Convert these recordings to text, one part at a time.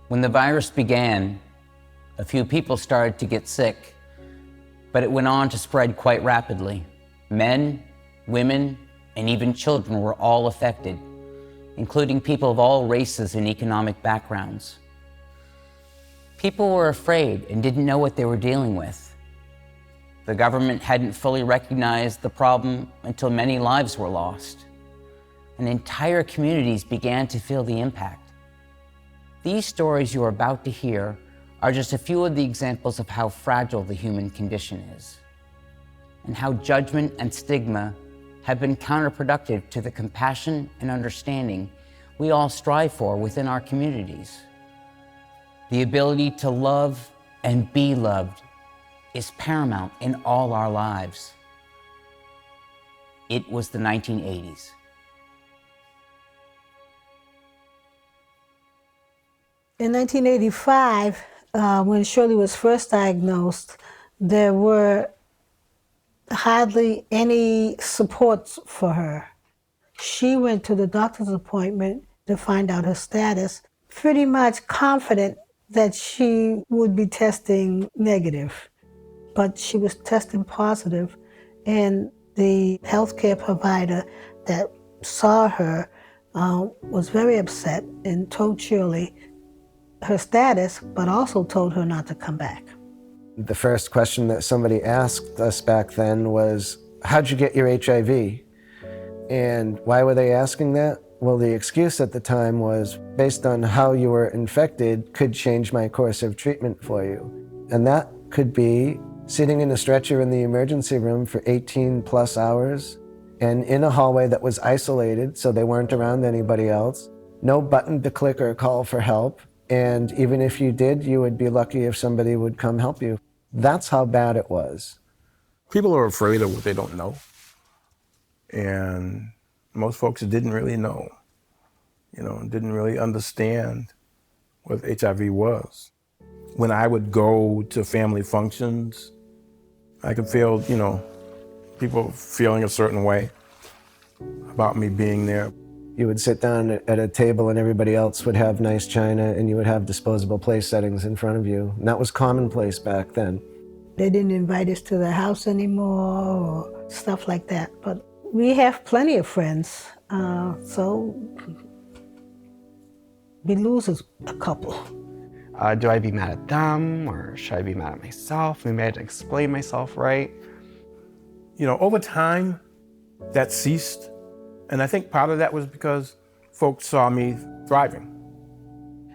When the virus began, a few people started to get sick, but it went on to spread quite rapidly. Men, women, and even children were all affected, including people of all races and economic backgrounds. People were afraid and didn't know what they were dealing with. The government hadn't fully recognized the problem until many lives were lost, and entire communities began to feel the impact. These stories you are about to hear are just a few of the examples of how fragile the human condition is, and how judgment and stigma have been counterproductive to the compassion and understanding we all strive for within our communities. The ability to love and be loved is paramount in all our lives. It was the 1980s. In 1985, when Shirley was first diagnosed, there were hardly any supports for her. She went to the doctor's appointment to find out her status, pretty much confident that she would be testing negative, but she was testing positive, and the healthcare provider that saw her was very upset and told Shirley her status, but also told her not to come back. The first question that somebody asked us back then was, how'd you get your HIV? And why were they asking that? Well, the excuse at the time was, based on how you were infected, could change my course of treatment for you. And that could be sitting in a stretcher in the emergency room for 18 plus hours and in a hallway that was isolated, so they weren't around anybody else, no button to click or call for help. And even if you did, you would be lucky if somebody would come help you. That's how bad it was. People are afraid of what they don't know. And most folks didn't really know, didn't really understand what HIV was. When I would go to family functions, I could feel, people feeling a certain way about me being there. You would sit down at a table and everybody else would have nice china and you would have disposable place settings in front of you. And that was commonplace back then. They didn't invite us to their house anymore or stuff like that. But we have plenty of friends, so we lose a couple. Do I be mad at them or should I be mad at myself? Maybe I had to explain myself right. Over time, that ceased. And I think part of that was because folks saw me thriving.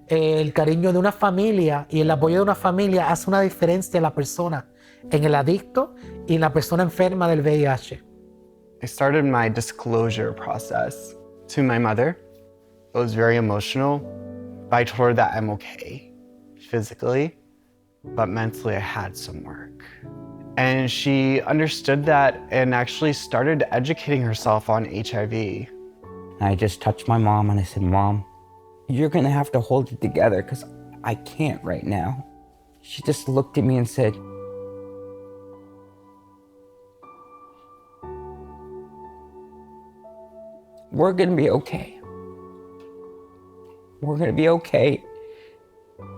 El cariño de una familia y el apoyo de una familia hace una diferencia en la persona, en el adicto y en la persona enferma del VIH. I started my disclosure process to my mother. It was very emotional. I told her that I'm okay physically, but mentally I had some work. And she understood that and actually started educating herself on HIV. I just touched my mom and I said, Mom, you're gonna have to hold it together because I can't right now. She just looked at me and said, we're gonna be okay. We're gonna be okay.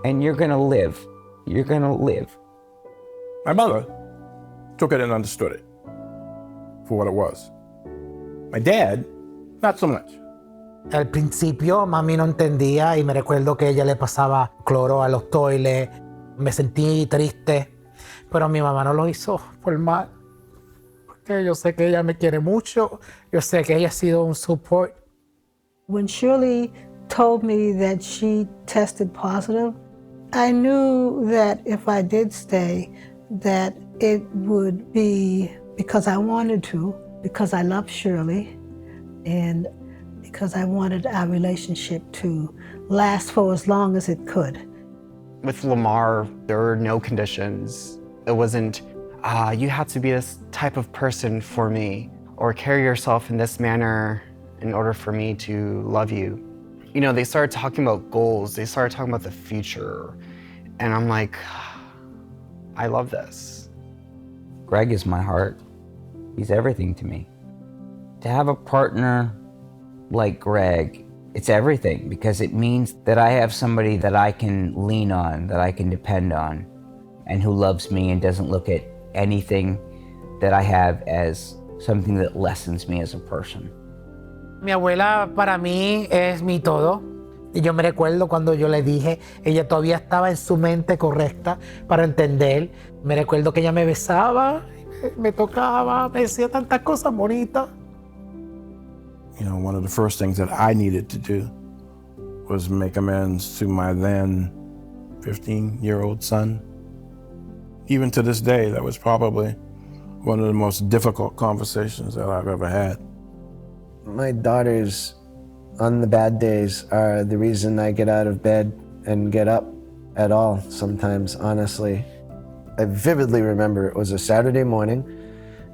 And you're gonna live. You're gonna live. My mother took it and understood it for what it was. My dad, not so much. Al principio mami no entendía y me recuerdo que ella le pasaba cloro a los toiles. Me sentí triste, pero mi mamá no lo hizo por mal. Porque yo sé que ella me quiere mucho. Yo sé que ella ha sido un support. When Shirley told me that she tested positive, I knew that if I did stay, that it would be because I wanted to, because I love Shirley, and because I wanted our relationship to last for as long as it could. With Lamar, there were no conditions. It wasn't, you have to be this type of person for me, or carry yourself in this manner in order for me to love you. They started talking about goals. They started talking about the future. And I'm like, I love this. Greg is my heart. He's everything to me. To have a partner like Greg It's everything, because it means that I have somebody that I can lean on, that I can depend on, and who loves me and doesn't look at anything that I have as something that lessens me as a person. Mi abuela para mí es mi todo. Y yo me recuerdo cuando yo le dije, ella todavía estaba en su mente correcta para entender. Me recuerdo que ella me besaba, me tocaba, me decía tantas cosas bonitas. You know, one of the first things that I needed to do was make amends to my then 15-year-old son. Even to this day, that was probably one of the most difficult conversations that I've ever had. My daughters, on the bad days, are the reason I get out of bed and get up at all sometimes, honestly. I vividly remember it was a Saturday morning,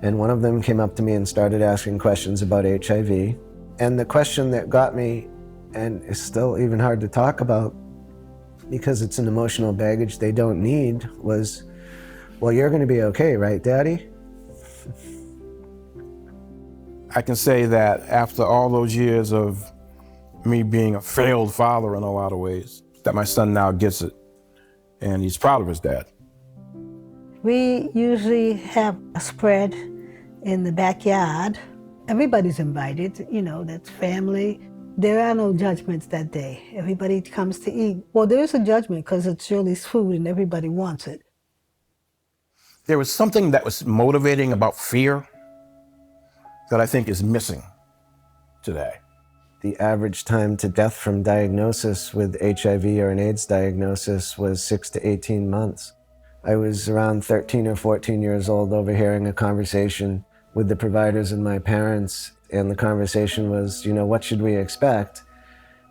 and one of them came up to me and started asking questions about HIV. And the question that got me, and is still even hard to talk about because it's an emotional baggage they don't need, was, well, you're going to be okay, right, Daddy? I can say that after all those years of me being a failed father in a lot of ways, that my son now gets it, and he's proud of his dad. We usually have a spread in the backyard. Everybody's invited, you know, that's family. There are no judgments that day. Everybody comes to eat. Well, there is a judgment because it's Shirley's food and everybody wants it. There was something that was motivating about fear that I think is missing today. The average time to death from diagnosis with HIV or an AIDS diagnosis was 6 to 18 months. I was around 13 or 14 years old overhearing a conversation with the providers and my parents, and the conversation was, you know, what should we expect?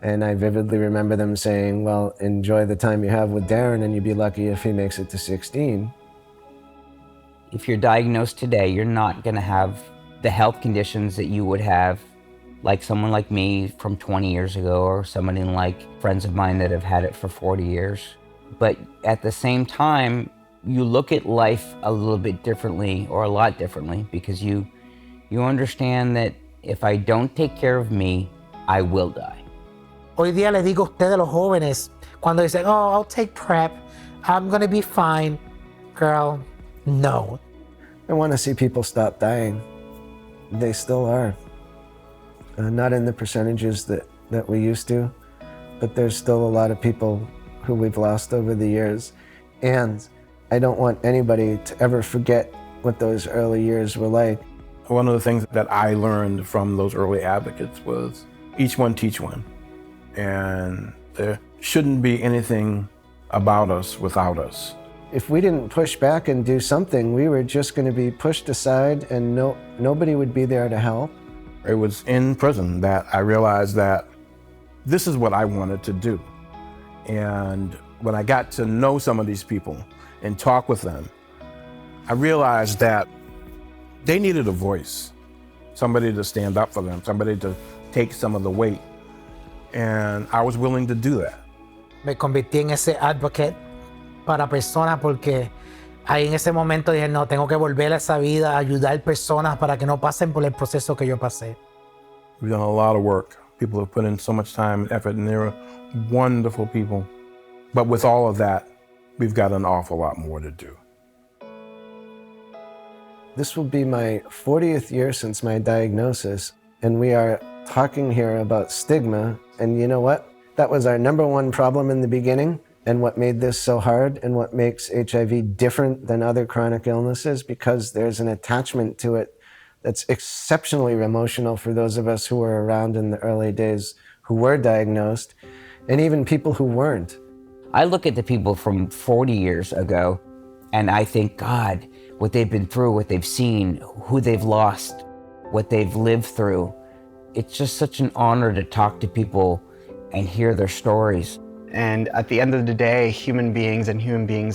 And I vividly remember them saying, well, enjoy the time you have with Darren and you'd be lucky if he makes it to 16. If you're diagnosed today, you're not going to have the health conditions that you would have like someone like me from 20 years ago, or somebody like friends of mine that have had it for 40 years. But at the same time, you look at life a little bit differently, or a lot differently, because you understand that if I don't take care of me, I will die. Hoy día les digo a ustedes, los jóvenes, cuando dicen, oh, I'll take PrEP, I'm gonna be fine. Girl, no. I want to see people stop dying. They still are. Not in the percentages that we used to, but there's still a lot of people who we've lost over the years. And I don't want anybody to ever forget what those early years were like. One of the things that I learned from those early advocates was each one teach one. And there shouldn't be anything about us without us. If we didn't push back and do something, we were just going to be pushed aside and nobody would be there to help. It was in prison that I realized that this is what I wanted to do. And when I got to know some of these people and talk with them, I realized that they needed a voice, somebody to stand up for them, somebody to take some of the weight. And I was willing to do that. Me convertí en ese advocate para personas porque ahí en ese momento dije, no, tengo que volver a esa vida, ayudar personas para que no pasen por el proceso que yo pasé. We've done a lot of work. People have put in so much time and effort, and they're wonderful people. But with all of that, we've got an awful lot more to do. This will be my 40th year since my diagnosis, and we are talking here about stigma. And you know what? That was our number one problem in the beginning, and what made this so hard, and what makes HIV different than other chronic illnesses, because there's an attachment to it that's exceptionally emotional for those of us who were around in the early days who were diagnosed, and even people who weren't. I look at the people from 40 years ago, and I think, God, what they've been through, what they've seen, who they've lost, what they've lived through. It's just such an honor to talk to people and hear their stories. And at the end of the day, human beings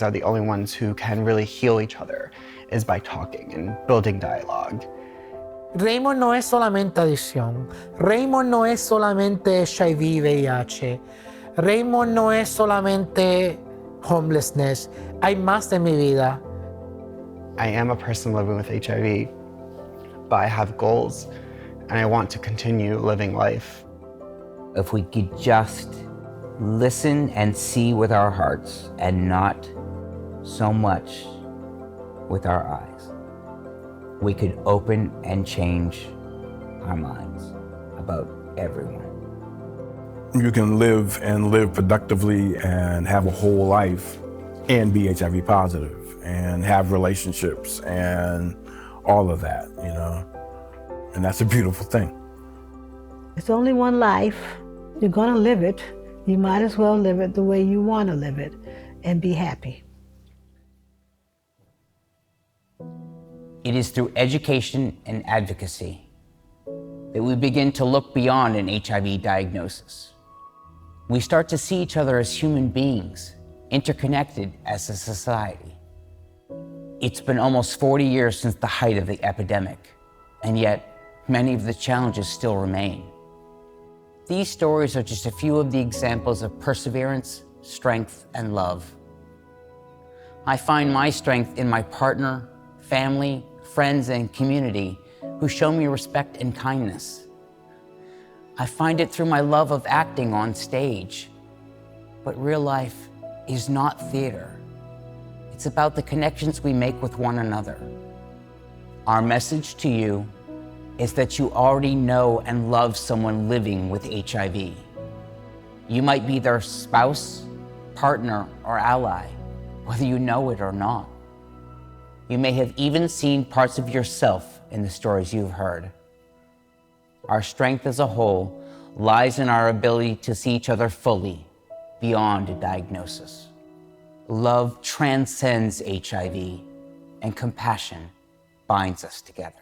are the only ones who can really heal each other, is by talking and building dialogue. Raymond no es solamente adicción. Raymond no es solamente HIV, VIH. Raymond no es solamente homelessness. Hay más en mi vida. I am a person living with HIV, but I have goals, and I want to continue living life. if we could just listen and see with our hearts and not so much with our eyes, we could open and change our minds about everyone. You can live and live productively and have a whole life and be HIV positive and have relationships and all of that, you know, and that's a beautiful thing. It's only one life. You're gonna live it. You might as well live it the way you want to live it and be happy. It is through education and advocacy that we begin to look beyond an HIV diagnosis. We start to see each other as human beings, interconnected as a society. It's been almost 40 years since the height of the epidemic, and yet many of the challenges still remain. These stories are just a few of the examples of perseverance, strength, and love. I find my strength in my partner, family, friends, and community who show me respect and kindness. I find it through my love of acting on stage. But real life is not theater. It's about the connections we make with one another. Our message to you is that you already know and love someone living with HIV. You might be their spouse, partner, or ally, whether you know it or not. You may have even seen parts of yourself in the stories you've heard. Our strength as a whole lies in our ability to see each other fully, beyond a diagnosis. Love transcends HIV, and compassion binds us together.